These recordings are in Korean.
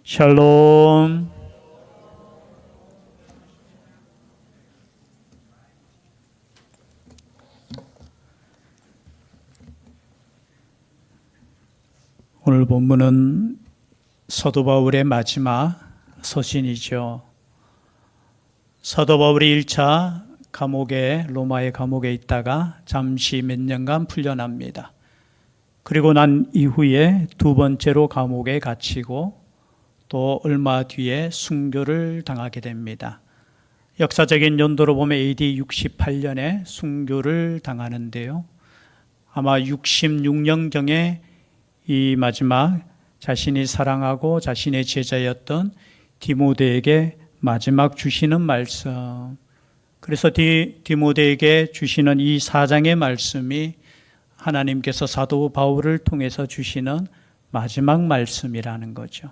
샬롬. 오늘 본문은 사도 바울의 마지막 서신이죠. 사도 바울이 1차 감옥에, 로마의 감옥에 있다가 잠시 몇 년간 풀려납니다. 그리고 난 이후에 두 번째로 감옥에 갇히고 또 얼마 뒤에 순교를 당하게 됩니다. 역사적인 연도로 보면 AD 68년에 순교를 당하는데요. 아마 66년경에 이 마지막 자신이 사랑하고 자신의 제자였던 디모데에게 마지막 주시는 말씀, 그래서 디모데에게 주시는 이 4장의 말씀이 하나님께서 사도 바울을 통해서 주시는 마지막 말씀이라는 거죠.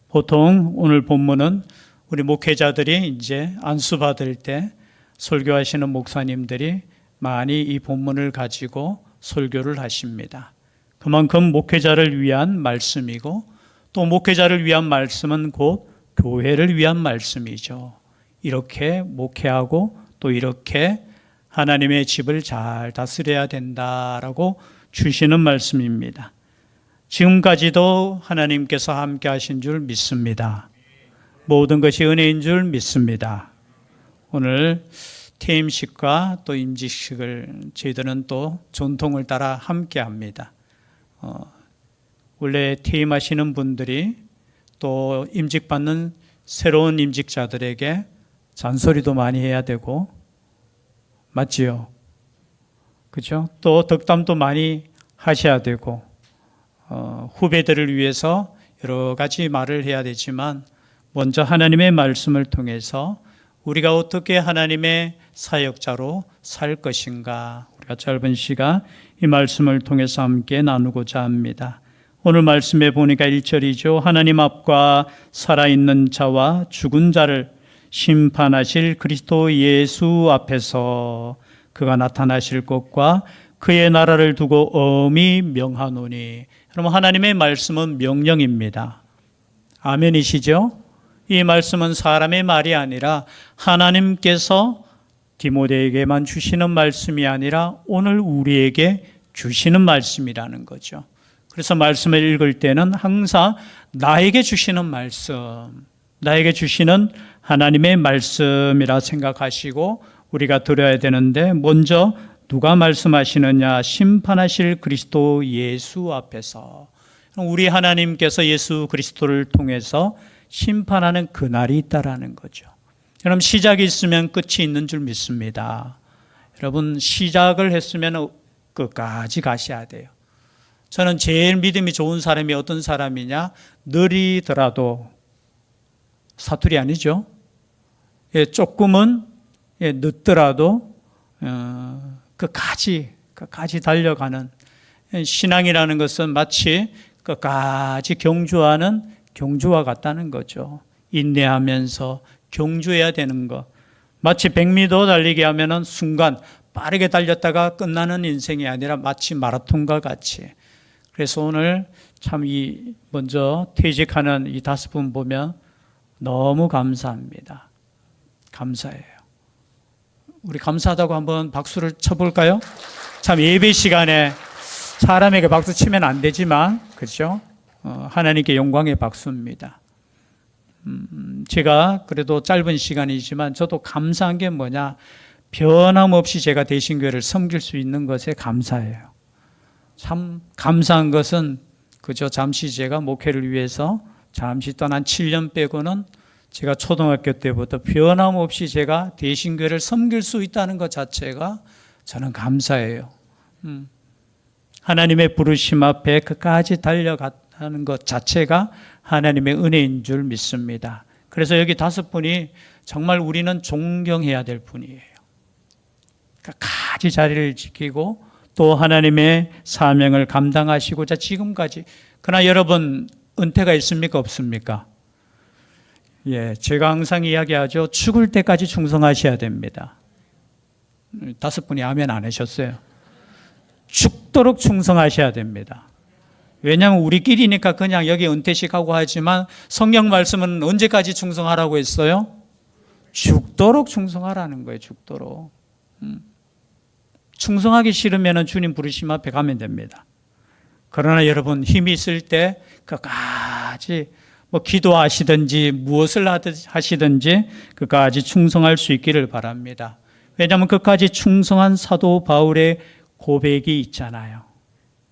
보통 오늘 본문은 우리 목회자들이 이제 안수받을 때 설교하시는 목사님들이 많이 이 본문을 가지고 설교를 하십니다. 그만큼 목회자를 위한 말씀이고 또 목회자를 위한 말씀은 곧 교회를 위한 말씀이죠. 이렇게 목회하고 또 이렇게 하나님의 집을 잘 다스려야 된다라고 주시는 말씀입니다. 지금까지도 하나님께서 함께 하신 줄 믿습니다. 모든 것이 은혜인 줄 믿습니다. 오늘 퇴임식과 또 임직식을 저희들은 또 전통을 따라 함께 합니다. 원래 퇴임하시는 분들이 또 임직받는 새로운 임직자들에게 잔소리도 많이 해야 되고, 맞지요? 그죠? 또 덕담도 많이 하셔야 되고, 후배들을 위해서 여러 가지 말을 해야 되지만, 먼저 하나님의 말씀을 통해서 우리가 어떻게 하나님의 사역자로 살 것인가, 우리가 짧은 시간 이 말씀을 통해서 함께 나누고자 합니다. 오늘 말씀에 보니까 1절이죠. 하나님 앞과 살아있는 자와 죽은 자를 심판하실 그리스도 예수 앞에서 그가 나타나실 것과 그의 나라를 두고 엄히 명하노니. 여러분, 하나님의 말씀은 명령입니다. 아멘이시죠? 이 말씀은 사람의 말이 아니라 하나님께서 디모데에게만 주시는 말씀이 아니라 오늘 우리에게 주시는 말씀이라는 거죠. 그래서 말씀을 읽을 때는 항상 나에게 주시는 말씀, 나에게 주시는 하나님의 말씀이라 생각하시고 우리가 들어야 되는데, 먼저 누가 말씀하시느냐? 심판하실 그리스도 예수 앞에서. 우리 하나님께서 예수 그리스도를 통해서 심판하는 그날이 있다라는 거죠. 여러분, 시작이 있으면 끝이 있는 줄 믿습니다. 여러분, 시작을 했으면 끝까지 가셔야 돼요. 저는 제일 믿음이 좋은 사람이 어떤 사람이냐? 느리더라도, 사투리 아니죠? 조금은 늦더라도 끝까지 달려가는, 신앙이라는 것은 마치 끝까지 경주하는 경주와 같다는 거죠. 인내하면서 경주해야 되는 것. 마치 100m 달리기 하면은 순간 빠르게 달렸다가 끝나는 인생이 아니라 마치 마라톤과 같이. 그래서 오늘 참 먼저 퇴직하는 이 5분 보면 너무 감사합니다. 감사해요. 우리 감사하다고 한번 박수를 쳐볼까요? 참 예배 시간에 사람에게 박수 치면 안 되지만, 그렇죠? 하나님께 영광의 박수입니다. 제가 그래도 짧은 시간이지만 저도 감사한 게 뭐냐? 변함없이 제가 대신교회를 섬길 수 있는 것에 감사해요. 참 감사한 것은 그저 잠시 제가 목회를 위해서 잠시 떠난 7년 빼고는 제가 초등학교 때부터 변함없이 제가 대신교회를 섬길 수 있다는 것 자체가 저는 감사해요. 하나님의 부르심 앞에 끝까지 달려가는 것 자체가 하나님의 은혜인 줄 믿습니다. 그래서 여기 5분이 정말 우리는 존경해야 될 분이에요. 끝까지 자리를 지키고 또 하나님의 사명을 감당하시고자 지금까지. 그러나 여러분, 은퇴가 있습니까? 없습니까? 제가 항상 이야기하죠. 죽을 때까지 충성하셔야 됩니다. 5분이 아멘 안 하셨어요. 죽도록 충성하셔야 됩니다. 왜냐하면 우리끼리니까 그냥 여기 은퇴식 하고 하지만 성경 말씀은 언제까지 충성하라고 했어요? 죽도록 충성하라는 거예요. 죽도록. 충성하기 싫으면 주님 부르심 앞에 가면 됩니다. 그러나 여러분 힘이 있을 때 끝까지 기도하시든지 무엇을 하시든지 끝까지 충성할 수 있기를 바랍니다. 왜냐하면 끝까지 충성한 사도 바울의 고백이 있잖아요.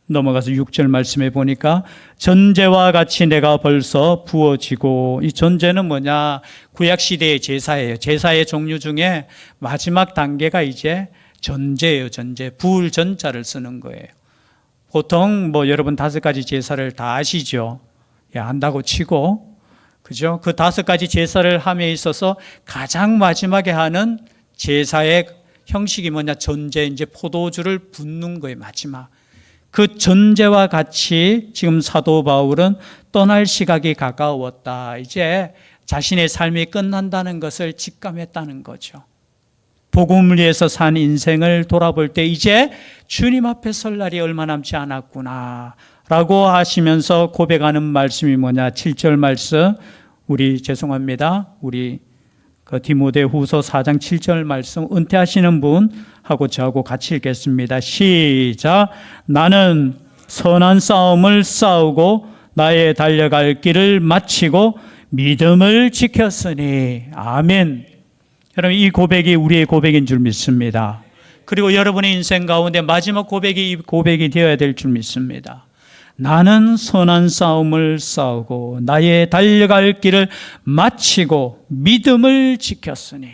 넘어가서 6절 말씀해 보니까 전제와 같이 내가 벌써 부어지고, 이 전제는 뭐냐? 구약시대의 제사예요. 제사의 종류 중에 마지막 단계가 이제 전제예요. 전제. 부을 전자를 쓰는 거예요. 보통 여러분 5가지 제사를 다 아시죠? 안다고 치고, 그죠? 그 5가지 제사를 함에 있어서 가장 마지막에 하는 제사의 형식이 뭐냐? 전제, 이제 포도주를 붓는 거예요. 마지막. 그 전제와 같이 지금 사도 바울은 떠날 시각이 가까웠다. 이제 자신의 삶이 끝난다는 것을 직감했다는 거죠. 복음을 위해서 산 인생을 돌아볼 때 이제 주님 앞에 설 날이 얼마 남지 않았구나 라고 하시면서 고백하는 말씀이 뭐냐? 7절 말씀, 우리 디모데후서 4장 7절 말씀, 은퇴하시는 분하고 저하고 같이 읽겠습니다. 시작. 나는 선한 싸움을 싸우고 나의 달려갈 길을 마치고 믿음을 지켰으니. 아멘. 여러분, 이 고백이 우리의 고백인 줄 믿습니다. 그리고 여러분의 인생 가운데 마지막 고백이 이 고백이 되어야 될 줄 믿습니다. 나는 선한 싸움을 싸우고 나의 달려갈 길을 마치고 믿음을 지켰으니.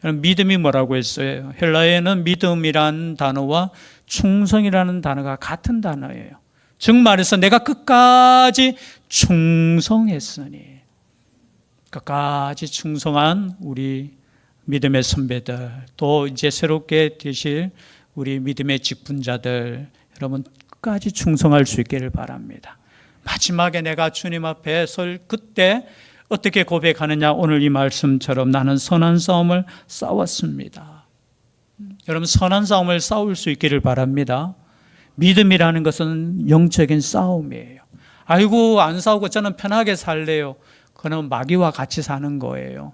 믿음이 뭐라고 했어요? 헬라어에는 믿음이라는 단어와 충성이라는 단어가 같은 단어예요. 즉 말해서 내가 끝까지 충성했으니. 끝까지 충성한 우리 믿음의 선배들, 또 이제 새롭게 되실 우리 믿음의 직분자들, 여러분 끝까지 충성할 수 있기를 바랍니다. 마지막에 내가 주님 앞에 설 그때 어떻게 고백하느냐? 오늘 이 말씀처럼 나는 선한 싸움을 싸웠습니다. 여러분, 선한 싸움을 싸울 수 있기를 바랍니다. 믿음이라는 것은 영적인 싸움이에요. 아이고, 안 싸우고 저는 편하게 살래요. 그건 마귀와 같이 사는 거예요.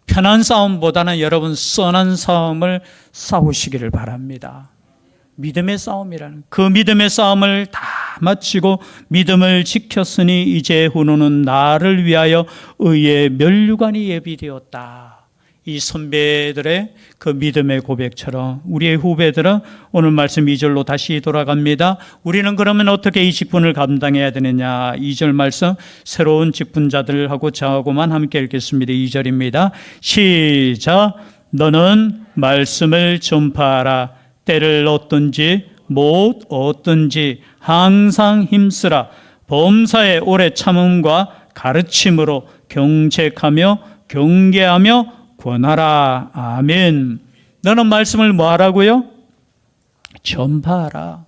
편한 싸움보다는 여러분 선한 싸움을 싸우시기를 바랍니다. 믿음의 싸움이라는, 그 믿음의 싸움을 다 마치고 믿음을 지켰으니 이제 후로는 나를 위하여 의의 면류관이 예비되었다. 이 선배들의 그 믿음의 고백처럼 우리의 후배들은 오늘 말씀 2절로 다시 돌아갑니다. 우리는 그러면 어떻게 이 직분을 감당해야 되느냐? 2절 말씀, 새로운 직분자들하고 저하고만 함께 읽겠습니다. 2절입니다. 시작. 너는 말씀을 전파하라. 때를 얻든지 못 얻든지 항상 힘쓰라. 범사에 오래 참음과 가르침으로 경책하며 경계하며 권하라. 아멘. 너는 말씀을 뭐 하라고요? 전파하라.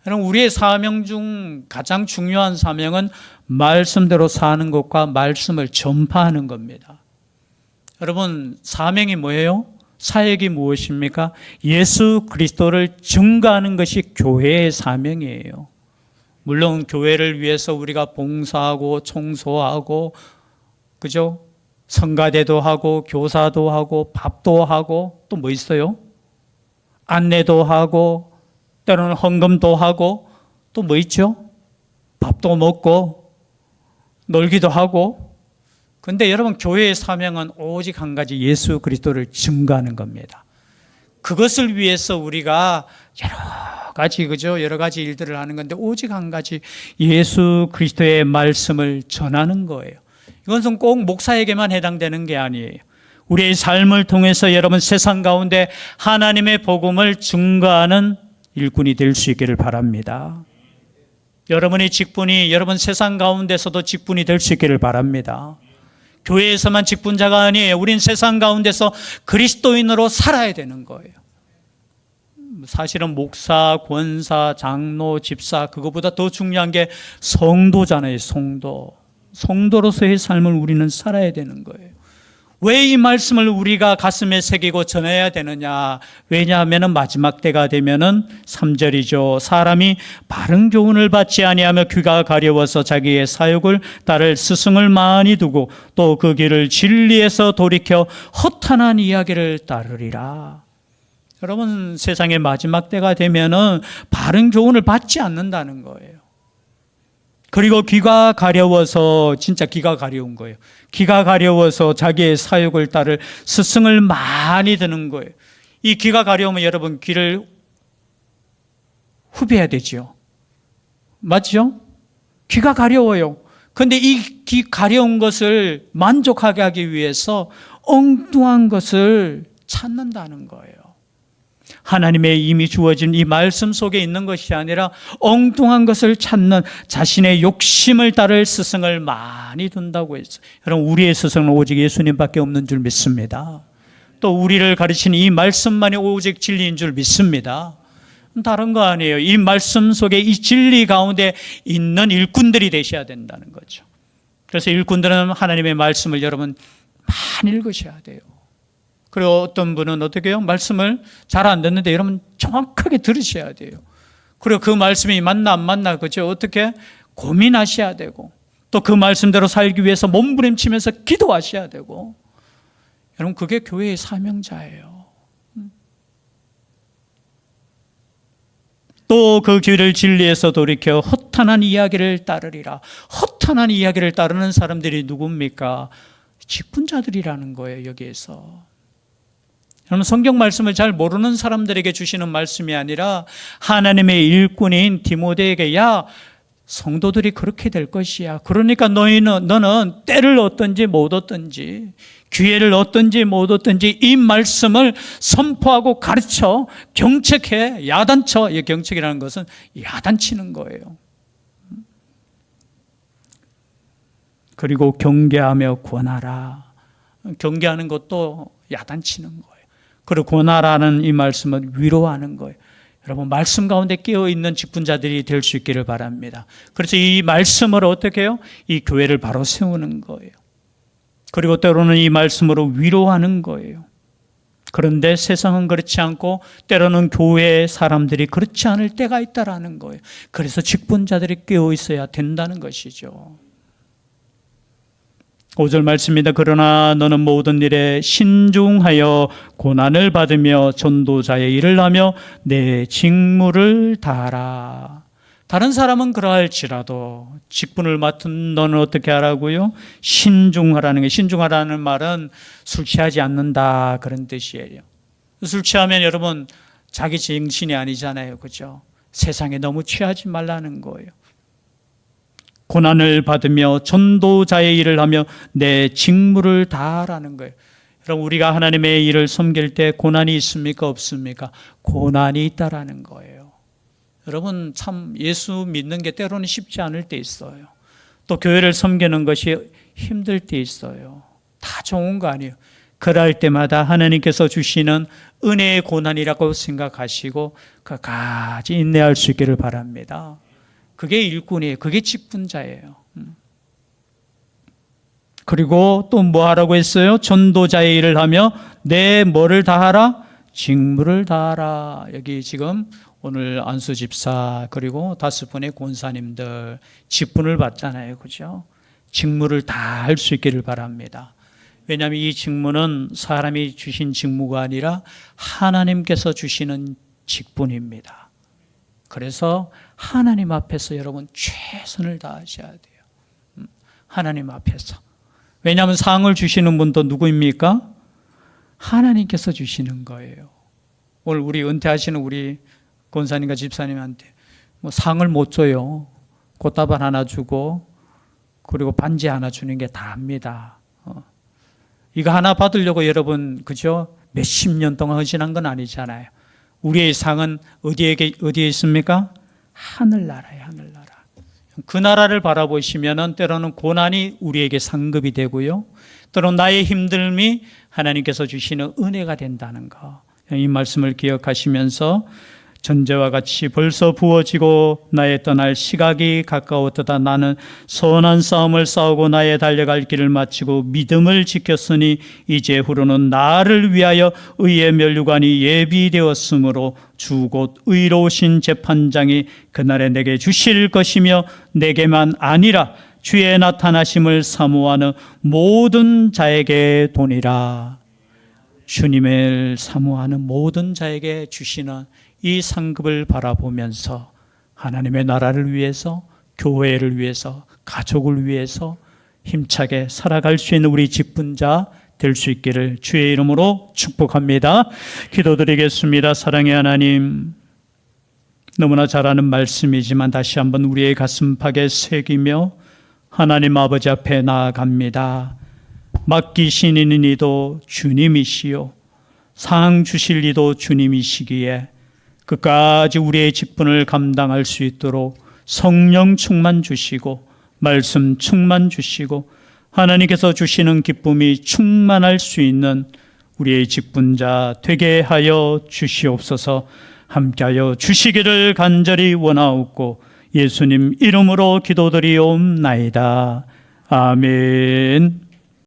여러분, 우리의 사명 중 가장 중요한 사명은 말씀대로 사는 것과 말씀을 전파하는 겁니다. 여러분, 사명이 뭐예요? 사역이 무엇입니까? 예수 그리스도를 증거하는 것이 교회의 사명이에요. 물론 교회를 위해서 우리가 봉사하고 청소하고, 그죠? 성가대도 하고 교사도 하고 밥도 하고 또 뭐 있어요? 안내도 하고 때로는 헌금도 하고 또 뭐 있죠? 밥도 먹고 놀기도 하고. 근데 여러분, 교회의 사명은 오직 한 가지, 예수 그리스도를 증거하는 겁니다. 그것을 위해서 우리가 여러 가지, 그죠? 여러 가지 일들을 하는 건데 오직 한 가지, 예수 그리스도의 말씀을 전하는 거예요. 이것은 꼭 목사에게만 해당되는 게 아니에요. 우리의 삶을 통해서 여러분 세상 가운데 하나님의 복음을 증거하는 일꾼이 될 수 있기를 바랍니다. 여러분의 직분이 여러분 세상 가운데서도 직분이 될 수 있기를 바랍니다. 교회에서만 직분자가 아니에요. 우린 세상 가운데서 그리스도인으로 살아야 되는 거예요. 사실은 목사, 권사, 장로, 집사, 그거보다 더 중요한 게 성도잖아요. 성도로서의 삶을 우리는 살아야 되는 거예요. 왜 이 말씀을 우리가 가슴에 새기고 전해야 되느냐? 왜냐하면 마지막 때가 되면은 3절이죠. 사람이 바른 교훈을 받지 아니하며 귀가 가려워서 자기의 사욕을 따를 스승을 많이 두고 또 그 길을 진리에서 돌이켜 허탄한 이야기를 따르리라. 여러분, 세상의 마지막 때가 되면은 바른 교훈을 받지 않는다는 거예요. 그리고 귀가 가려워서, 진짜 귀가 가려운 거예요. 귀가 가려워서 자기의 사욕을 따를 스승을 많이 드는 거예요. 이 귀가 가려우면 여러분 귀를 후벼야 되죠. 맞죠? 귀가 가려워요. 근데 이 귀 가려운 것을 만족하게 하기 위해서 엉뚱한 것을 찾는다는 거예요. 하나님의 이미 주어진 이 말씀 속에 있는 것이 아니라 엉뚱한 것을 찾는 자신의 욕심을 따를 스승을 많이 둔다고 했어요. 여러분, 우리의 스승은 오직 예수님밖에 없는 줄 믿습니다. 또 우리를 가르치는 이 말씀만이 오직 진리인 줄 믿습니다. 다른 거 아니에요. 이 말씀 속에 이 진리 가운데 있는 일꾼들이 되셔야 된다는 거죠. 그래서 일꾼들은 하나님의 말씀을 여러분 많이 읽으셔야 돼요. 그리고 어떤 분은 어떻게 해요? 말씀을 잘 안 듣는데 여러분 정확하게 들으셔야 돼요. 그리고 그 말씀이 맞나 안 맞나, 그죠? 어떻게 고민하셔야 되고, 또 그 말씀대로 살기 위해서 몸부림치면서 기도하셔야 되고. 여러분, 그게 교회의 사명자예요. 또 그 길을 진리에서 돌이켜 허탄한 이야기를 따르리라. 허탄한 이야기를 따르는 사람들이 누굽니까? 직분자들이라는 거예요, 여기에서. 여러분, 성경 말씀을 잘 모르는 사람들에게 주시는 말씀이 아니라 하나님의 일꾼인 디모데에게, 야, 성도들이 그렇게 될 것이야. 그러니까 너는 때를 얻든지 못 얻든지, 기회를 얻든지 못 얻든지 이 말씀을 선포하고 가르쳐, 경책해, 야단쳐. 이 경책이라는 것은 야단치는 거예요. 그리고 경계하며 권하라. 경계하는 것도 야단치는 거예요. 그리고 권하라는 이 말씀은 위로하는 거예요. 여러분, 말씀 가운데 깨어있는 직분자들이 될 수 있기를 바랍니다. 그래서 이 말씀을 어떻게 해요? 이 교회를 바로 세우는 거예요. 그리고 때로는 이 말씀으로 위로하는 거예요. 그런데 세상은 그렇지 않고 때로는 교회 사람들이 그렇지 않을 때가 있다라는 거예요. 그래서 직분자들이 깨어 있어야 된다는 것이죠. 5절 말씀입니다. 그러나 너는 모든 일에 신중하여 고난을 받으며 전도자의 일을 하며 내 직무를 다하라. 다른 사람은 그러할지라도 직분을 맡은 너는 어떻게 하라고요? 신중하라는 게, 신중하라는 말은 술 취하지 않는다 그런 뜻이에요. 술 취하면 여러분 자기 정신이 아니잖아요. 그죠? 세상에 너무 취하지 말라는 거예요. 고난을 받으며 전도자의 일을 하며 내 직무를 다하라는 거예요. 여러분, 우리가 하나님의 일을 섬길 때 고난이 있습니까? 없습니까? 고난이 있다라는 거예요. 여러분, 참 예수 믿는 게 때로는 쉽지 않을 때 있어요. 또 교회를 섬기는 것이 힘들 때 있어요. 다 좋은 거 아니에요. 그럴 때마다 하나님께서 주시는 은혜의 고난이라고 생각하시고 끝까지 인내할 수 있기를 바랍니다. 그게 일꾼이에요. 그게 직분자예요. 그리고 또 뭐 하라고 했어요? 전도자의 일을 하며 내 뭐를 다하라? 직무를 다하라. 여기 지금 오늘 안수 집사 그리고 5분의 권사님들 직분을 받잖아요. 그죠? 직무를 다 할 수 있기를 바랍니다. 왜냐하면 이 직무는 사람이 주신 직무가 아니라 하나님께서 주시는 직분입니다. 그래서 하나님 앞에서 여러분 최선을 다하셔야 돼요. 하나님 앞에서. 왜냐하면 상을 주시는 분도 누구입니까? 하나님께서 주시는 거예요. 오늘 우리 은퇴하시는 우리 권사님과 집사님한테 뭐 상을 못 줘요. 꽃다발 하나 주고 그리고 반지 하나 주는 게 다입니다. 이거 하나 받으려고 여러분, 그죠? 몇십 년 동안 헌신한 건 아니잖아요. 우리의 상은 어디에 있습니까? 하늘나라에, 하늘나라. 그 나라를 바라보시면은 때로는 고난이 우리에게 상급이 되고요. 때로는 나의 힘듦이 하나님께서 주시는 은혜가 된다는 거. 이 말씀을 기억하시면서 전제와 같이 벌써 부어지고 나의 떠날 시각이 가까웠도다. 나는 선한 싸움을 싸우고 나의 달려갈 길을 마치고 믿음을 지켰으니 이제후로는 나를 위하여 의의 면류관이 예비되었으므로 주 곧 의로우신 재판장이 그날에 내게 주실 것이며 내게만 아니라 주의 나타나심을 사모하는 모든 자에게 도니라. 주님을 사모하는 모든 자에게 주시는 이 상급을 바라보면서 하나님의 나라를 위해서, 교회를 위해서, 가족을 위해서 힘차게 살아갈 수 있는 우리 직분자 될 수 있기를 주의 이름으로 축복합니다. 기도드리겠습니다. 사랑의 하나님, 너무나 잘 아는 말씀이지만 다시 한번 우리의 가슴팍에 새기며 하나님 아버지 앞에 나아갑니다. 맡기시는 이도 주님이시요 상 주실 이도 주님이시기에 끝까지 우리의 직분을 감당할 수 있도록 성령 충만 주시고 말씀 충만 주시고 하나님께서 주시는 기쁨이 충만할 수 있는 우리의 직분자 되게 하여 주시옵소서. 함께하여 주시기를 간절히 원하옵고 예수님 이름으로 기도드리옵나이다. 아멘.